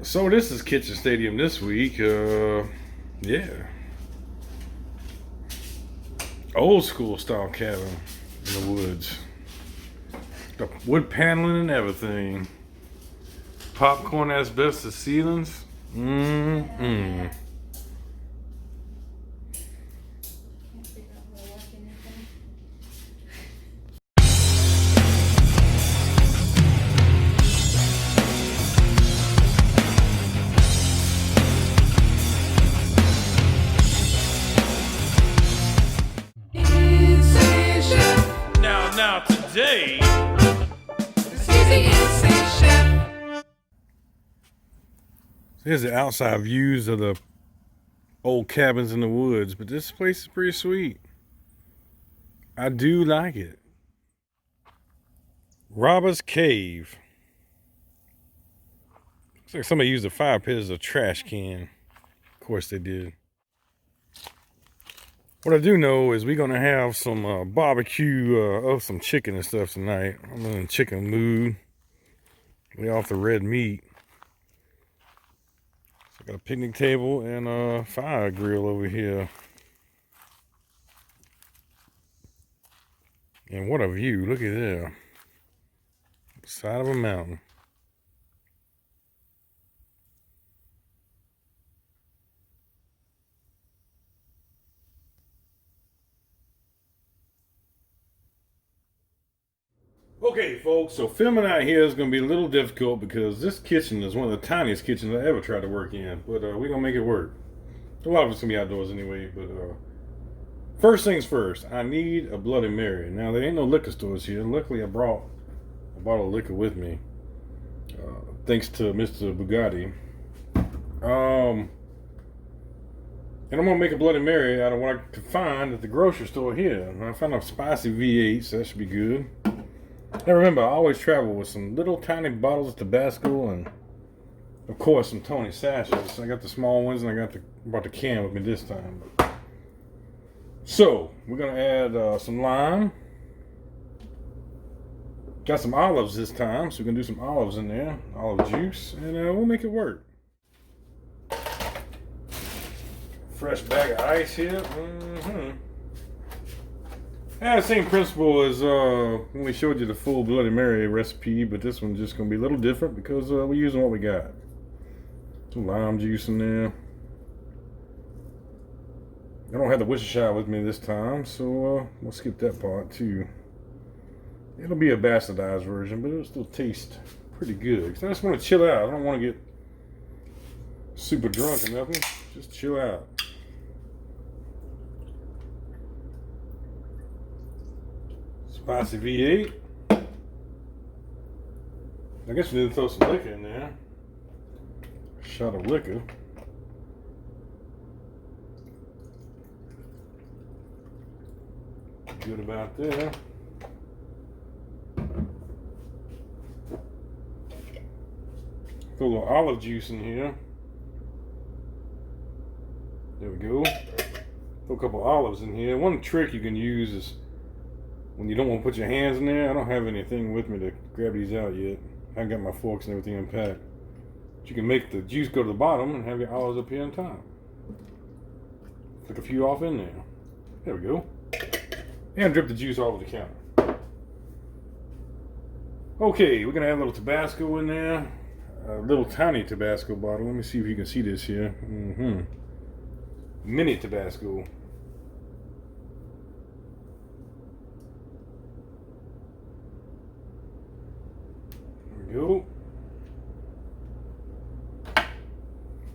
So this is Kitchen Stadium this week. Yeah, old school style cabin in the woods. The wood paneling and everything. Popcorn asbestos ceilings. Mmm. Now today. Here's the outside views of the old cabins in the woods, but this place is pretty sweet. I do like it. Robber's Cave. Looks like somebody used a fire pit as a trash can. Of course they did. What I do know is we're gonna have some barbecue of some chicken and stuff tonight. I'm in a chicken mood. We off the red meat. So I got a picnic table and a fire grill over here. And what a view, look at there. Side of a mountain. Okay, folks, so filming out here is going to be a little difficult because this kitchen is one of the tiniest kitchens I ever tried to work in. But we're going to make it work. A lot of it's going to be outdoors anyway. But first things first, I need a Bloody Mary. Now, there ain't no liquor stores here. Luckily, I brought a bottle of liquor with me. Thanks to Mr. Bugatti. And I'm going to make a Bloody Mary out of what I could find at the grocery store here. And I found a spicy V8, so that should be good. Now remember, I always travel with some little tiny bottles of Tabasco and, of course, some Tony sachets. I got the small ones and I brought the can with me this time. So, we're going to add some lime. Got some olives this time, so we're going to do some olives in there. Olive juice, and we'll make it work. Fresh bag of ice here. Yeah, same principle as when we showed you the full Bloody Mary recipe, but this one's just going to be a little different because we're using what we got. Some lime juice in there. I don't have the Worcestershire with me this time, so we'll skip that part too. It'll be a bastardized version, but it'll still taste pretty good. Because I just want to chill out. I don't want to get super drunk or nothing. Just chill out. Spicy V8. I guess we need to throw some liquor in there. A shot of liquor. Good about there. Throw a little olive juice in here. There we go. Throw a couple olives in here. One trick you can use is when you don't want to put your hands in there. I don't have anything with me to grab these out yet. I haven't got my forks and everything unpacked. But you can make the juice go to the bottom and have your olives up here on top. Flick a few off in there. There we go. And drip the juice all over the counter. Okay, we're going to add a little Tabasco in there. A little tiny Tabasco bottle. Let me see if you can see this here. Mini Tabasco. Go.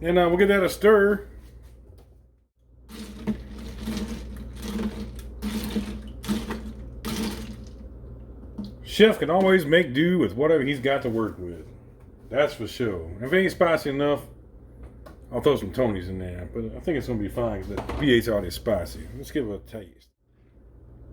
And we'll give that a stir. Chef can always make do with whatever he's got to work with. That's for sure. If it ain't spicy enough, I'll throw some Tonys in there. But I think it's going to be fine because the V8's already spicy. Let's give it a taste.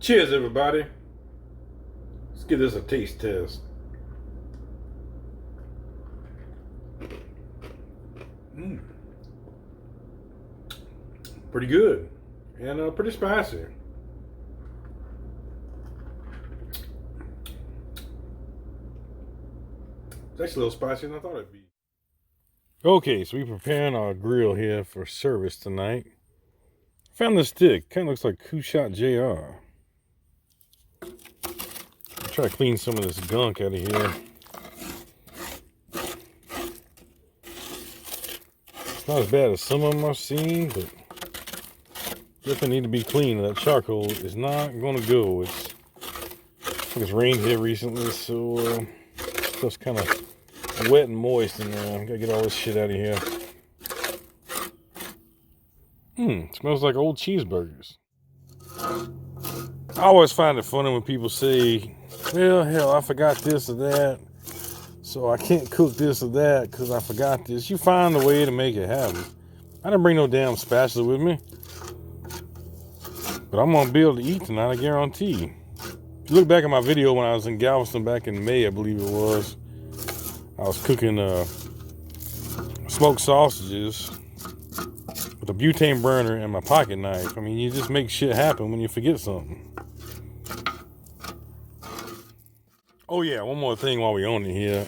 Cheers, everybody. Let's give this a taste test. Pretty good and pretty spicy. It's actually a little spicier than I thought it'd be. Okay, so we're preparing our grill here for service tonight. Found this stick. Kind of looks like Coup Shot JR. I'll try to clean some of this gunk out of here. It's not as bad as some of them I've seen, but definitely need to be clean. That charcoal is not going to go. It's rained here recently, so stuff's kind of wet and moist in there. Gotta get all this shit out of here. Smells like old cheeseburgers. I always find it funny when people say, well, hell, I forgot this or that, so I can't cook this or that because I forgot this. You find a way to make it happen. I didn't bring no damn spatula with me, but I'm gonna be able to eat tonight, I guarantee. If you look back at my video when I was in Galveston back in May, I believe it was, I was cooking smoked sausages with a butane burner and my pocket knife. I mean, you just make shit happen when you forget something. Oh yeah, one more thing while we're on it here.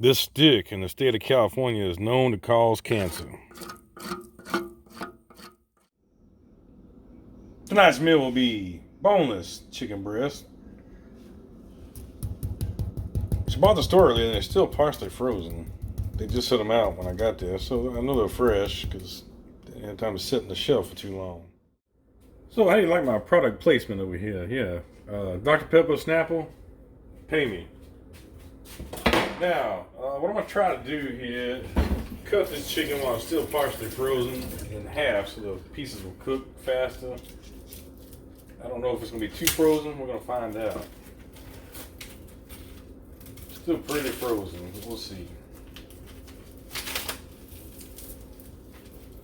This stick in the state of California is known to cause cancer. Tonight's meal will be boneless chicken breast. She bought the store earlier and they're still partially frozen. They just set them out when I got there, so I know they're fresh because they didn't have time to sit on the shelf for too long. So how do you like my product placement over here? Yeah, Dr. Pepper Snapple, pay me. Now, what I'm going to try to do here, cut this chicken while it's still partially frozen in half so the pieces will cook faster. I don't know if it's going to be too frozen. We're going to find out. Still pretty frozen. We'll see.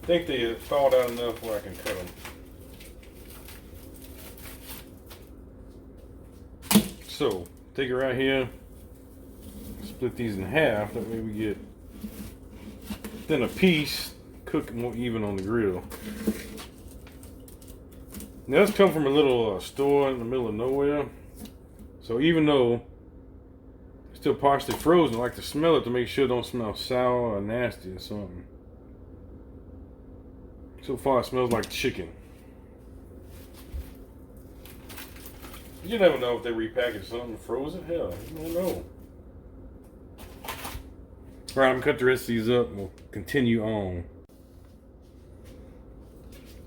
I think they thawed out enough where I can cut them. So, take it right here. Split these in half. That way we get then a piece cook more even on the grill. Now this come from a little store in the middle of nowhere. So even though it's still partially frozen, I like to smell it to make sure it don't smell sour or nasty or something. So far it smells like chicken. You never know if they repackage something frozen. Hell, you don't know. Alright, I'm gonna cut the rest of these up and we'll continue on.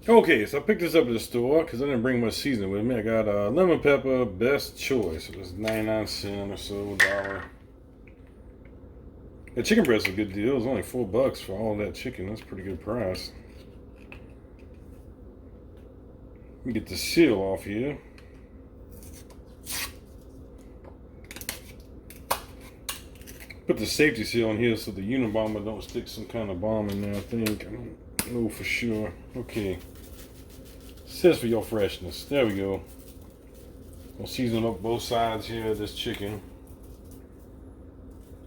Okay, so I picked this up at the store because I didn't bring much seasoning with me. I got lemon pepper, best choice. It was 99 cents or so, $1. The chicken breast is a good deal. It was only $4 for all that chicken. That's a pretty good price. Let me get the seal off here. Put the safety seal on here so the Unabomber don't stick some kind of bomb in there, I think. I don't know for sure. Okay. Says for your freshness. There we go. I'll season up both sides here of this chicken.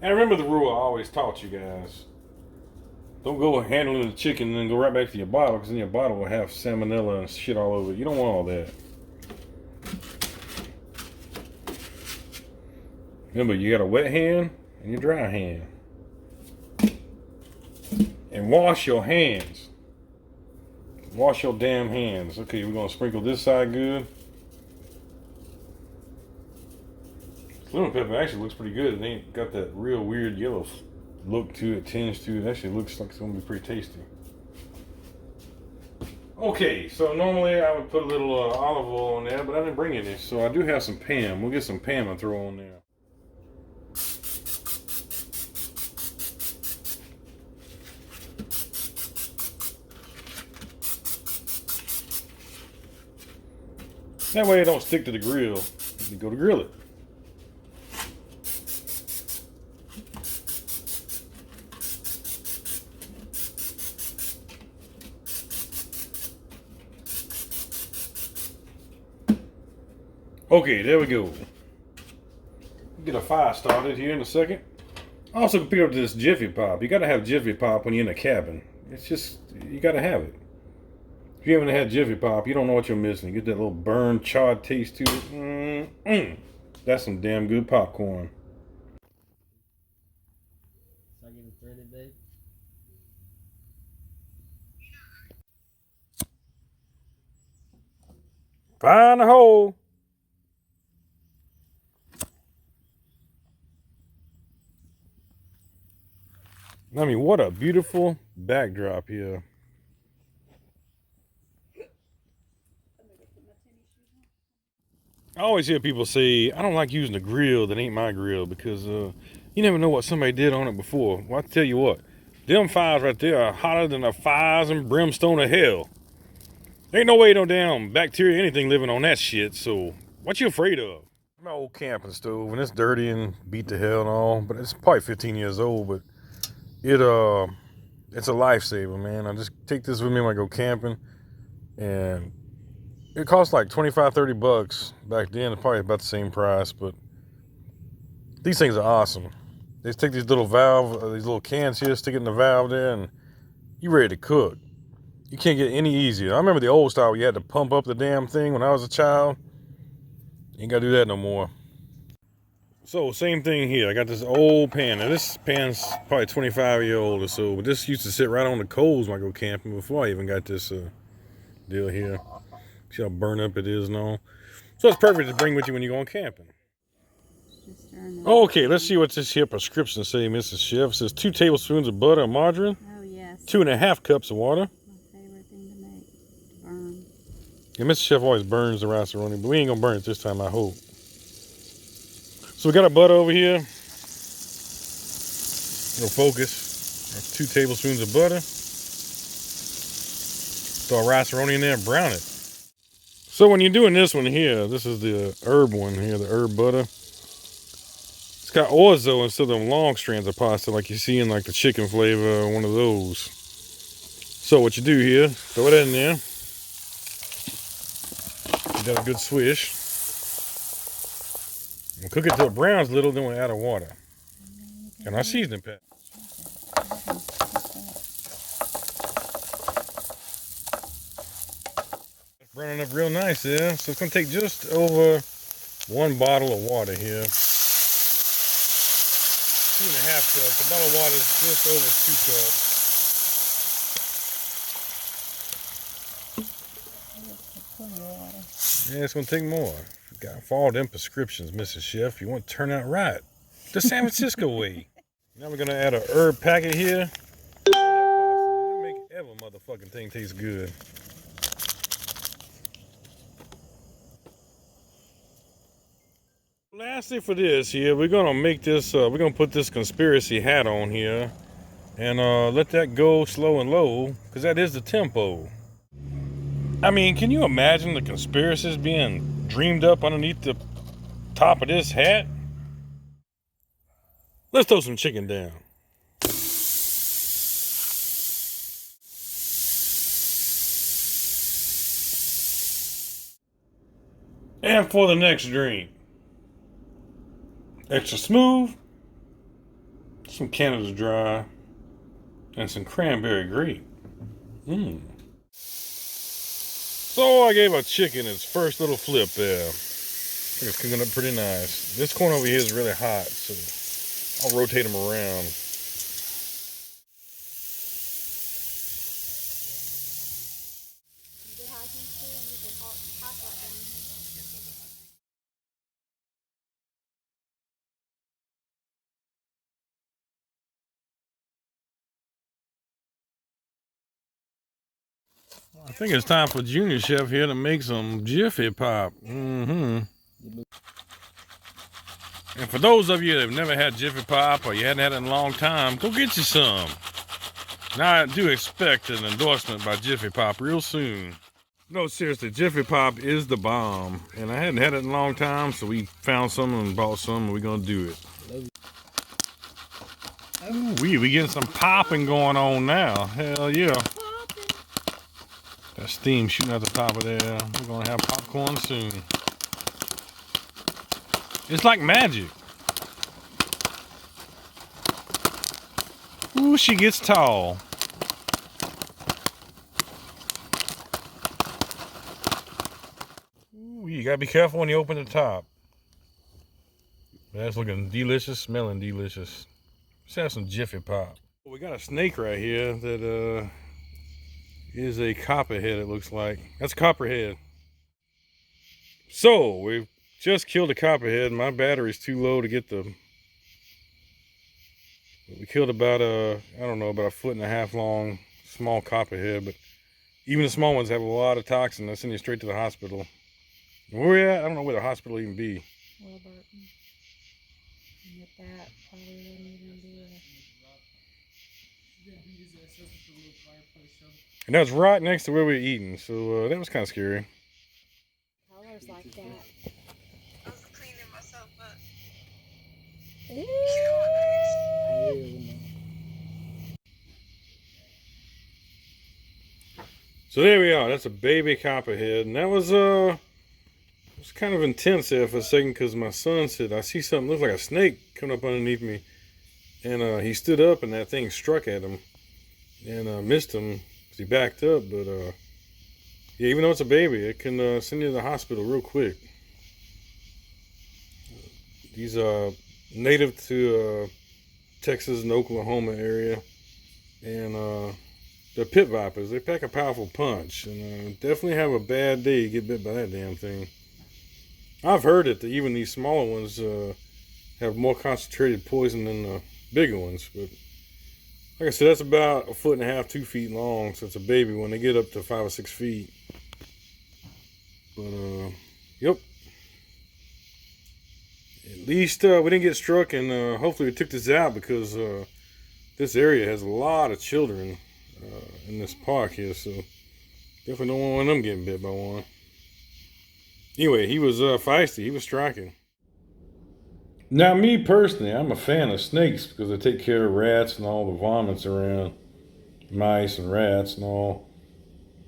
And remember the rule I always taught you guys. Don't go handling the chicken and then go right back to your bottle, because then your bottle will have salmonella and shit all over it. You don't want all that. Remember, you got a wet hand and your dry hand. And wash your hands. Wash your damn hands. Okay, we're going to sprinkle this side good. Lemon pepper actually looks pretty good. It ain't got that real weird yellow look to it, tinge to it. Actually looks like it's going to be pretty tasty. Okay, so normally I would put a little olive oil on there, but I didn't bring any. So I do have some Pam. We'll get some Pam and throw on there. That way it don't stick to the grill. You go to grill it. Okay, there we go. Get a fire started here in a second. Also pick up this Jiffy Pop. You gotta have Jiffy Pop when you're in a cabin. It's just, you gotta have it. If you haven't had Jiffy Pop, you don't know what you're missing. You get that little burnt, charred taste to it. That's some damn good popcorn. So I even threaded, babe. Find a hole. I mean, what a beautiful backdrop here. I always hear people say, I don't like using a grill that ain't my grill because you never know what somebody did on it before. Well, I tell you what, them fires right there are hotter than the fires and brimstone of hell. Ain't no way no damn bacteria, anything living on that shit, so what you afraid of? My old camping stove, and it's dirty and beat to hell and all, but it's probably 15 years old, but it's a lifesaver, man. I just take this with me when I go camping, and it costs like 25, 30 bucks. Back then, it's probably about the same price, but these things are awesome. They just take these little these little cans here, stick it in the valve there, and you ready to cook. You can't get any easier. I remember the old style where you had to pump up the damn thing when I was a child. You ain't got to do that no more. So, same thing here. I got this old pan. Now, this pan's probably 25-year-old or so, but this used to sit right on the coals when I go camping before I even got this deal here. See how burned up it is and all. So, it's perfect to bring with you when you're going camping. Okay, let's see what this here prescription say, Mrs. Chef. It says 2 tablespoons of butter or margarine. Oh, yes. 2.5 cups of water. My favorite thing to make, to burn. Yeah, Mrs. Chef always burns the rice roni, but we ain't gonna burn it this time, I hope. So we got our butter over here. It'll focus. That's 2 tablespoons of butter. Throw our rice roni in there and brown it. So when you're doing this one here, this is the herb one here, the herb butter. It's got orzo instead of them long strands of pasta like you see in like the chicken flavor or one of those. So what you do here, throw it in there. You got a good swish. We'll cook it till it browns a little, then we'll add our water. And our seasoning pack. It's browning up real nice there. So it's going to take just over 1 bottle of water here. 2.5 cups. A bottle of water is just over 2 cups. Yeah, it's going to take more. Got to follow them prescriptions, Mrs. Chef. You want to turn out right. The San Francisco way. Now we're going to add a herb packet here. It'll make every motherfucking thing taste good. Lastly for this here, we're going to make this, we're going to put this conspiracy hat on here. And let that go slow and low, because that is the tempo. I mean, can you imagine the conspiracies being dreamed up underneath the top of this hat? Let's throw some chicken down. And for the next drink, extra smooth, some Canada Dry, and some cranberry grape. So I gave our chicken its first little flip there. I think it's cooking up pretty nice. This corner over here is really hot, so I'll rotate them around. I think it's time for Junior Chef here to make some Jiffy Pop. And for those of you that have never had Jiffy Pop or you hadn't had it in a long time, go get you some. Now I do expect an endorsement by Jiffy Pop real soon. No, seriously, Jiffy Pop is the bomb. And I hadn't had it in a long time, so we found some and bought some and we're gonna do it. Ooh, we getting some popping going on now. Hell yeah. That steam shooting at the top of there. We're gonna have popcorn soon. It's like magic. Ooh, she gets tall. Ooh, you gotta be careful when you open the top. That's looking delicious, smelling delicious. Let's have some Jiffy Pop. We got a snake right here that is a copperhead, it looks like. That's a copperhead. So, we've just killed a copperhead. My battery's too low to get the... We killed about I don't know, about 1.5 foot long small copperhead, but even the small ones have a lot of toxin. They send you straight to the hospital. Where we at? I don't know where the hospital even be. Wilburton. And with that, probably wouldn't even be And that was right next to where we were eating, so that was kind of scary. colors like that. I was cleaning myself up. So there we are. That's a baby copperhead, and that was it was kind of intense there for a second because my son said, "I see something looks like a snake coming up underneath me," and he stood up and that thing struck at him and missed him because he backed up. But yeah, even though it's a baby, it can send you to the hospital real quick. These are native to Texas and Oklahoma area, and they're pit vipers. They pack a powerful punch, and definitely have a bad day you get bit by that damn thing. I've heard that even these smaller ones have more concentrated poison than the bigger ones, but like I said, that's about 1.5 foot, 2 feet long, so it's a baby when they get up to 5 or 6 feet. But yep. At least we didn't get struck, and hopefully we took this out because this area has a lot of children in this park here, so definitely don't want one of them getting bit by one. Anyway, he was feisty. He was striking. Now, me personally, I'm a fan of snakes because they take care of rats and all the vomits around, mice and rats and all.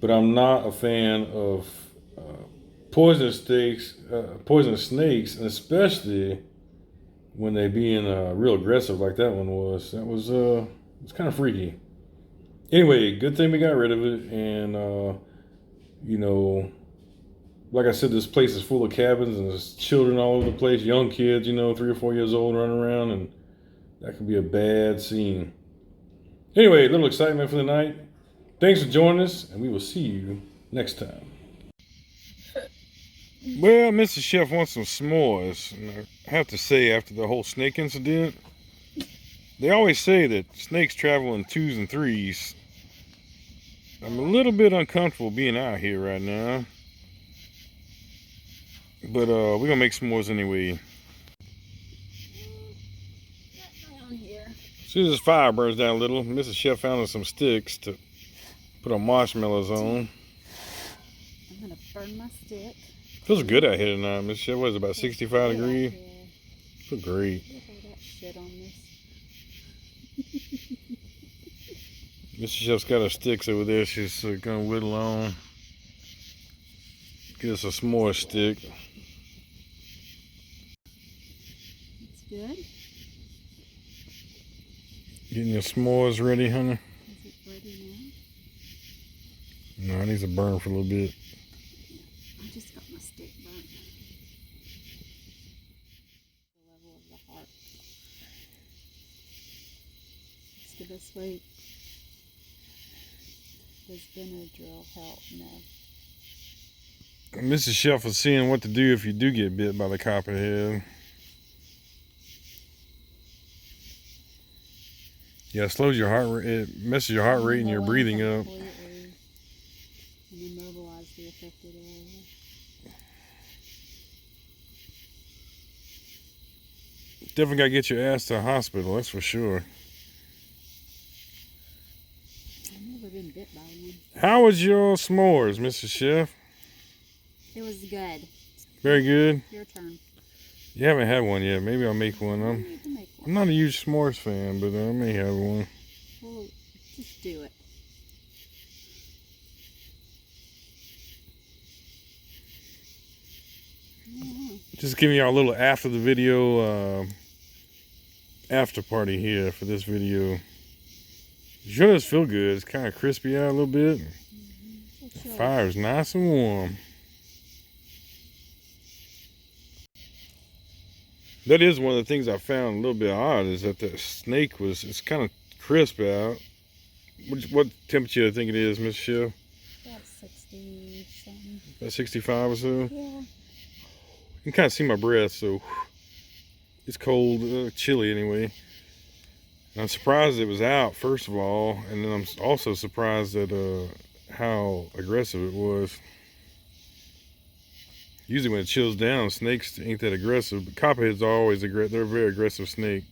But I'm not a fan of poisonous snakes, and especially when they being real aggressive like that one was. That was it's kind of freaky. Anyway, good thing we got rid of it, and you know, like I said, this place is full of cabins and there's children all over the place, young kids, 3 or 4 years old running around, and that could be a bad scene. Anyway, a little excitement for the night. Thanks for joining us, and we will see you next time. Well, Mr. Chef wants some s'mores, and I have to say, after the whole snake incident, they always say that snakes travel in 2s and 3s. I'm a little bit uncomfortable being out here right now. But we're gonna make s'mores anyway. As soon as this fire burns down a little, Mrs. Chef found us some sticks to put our marshmallows on. I'm gonna burn my stick. Feels good out here tonight, Mrs. Chef. What is it, about 65 degrees? Feels great. Look at all that shit on this. Mrs. Chef's got her sticks over there. She's gonna whittle on. Get us a s'more stick. It's good. Getting your s'mores ready, honey? Is it ready now? No, it needs to burn for a little bit. I just got my stick burnt. The level of the heart. It's the best way. Does Benadryl help? No. Mrs. Chef is seeing what to do if you do get bit by the copperhead. Yeah, it slows your heart rate. It messes your heart rate and your breathing up. And immobilize the affected area. Definitely gotta get your ass to the hospital, that's for sure. I've never been bit by one. How was your s'mores, Mrs. Chef? It was good. Very good. Your turn. You haven't had one yet. Maybe I'll make one. You need to make one. I'm not a huge s'mores fan, but I may have one. Well, just do it. Just giving y'all a little after the video after party here for this video. It sure does feel good. It's kind of crispy out a little bit. The fire is nice and warm. That is one of the things I found a little bit odd, is that the snake it's kind of crisp out. What temperature do you think it is, Miss Shell? About 60 something. About 65 or so? Yeah. You can kind of see my breath, so it's cold, chilly anyway. And I'm surprised it was out, first of all, and then I'm also surprised at how aggressive it was. Usually when it chills down, snakes ain't that aggressive, but copperheads are always aggressive. They're a very aggressive snake.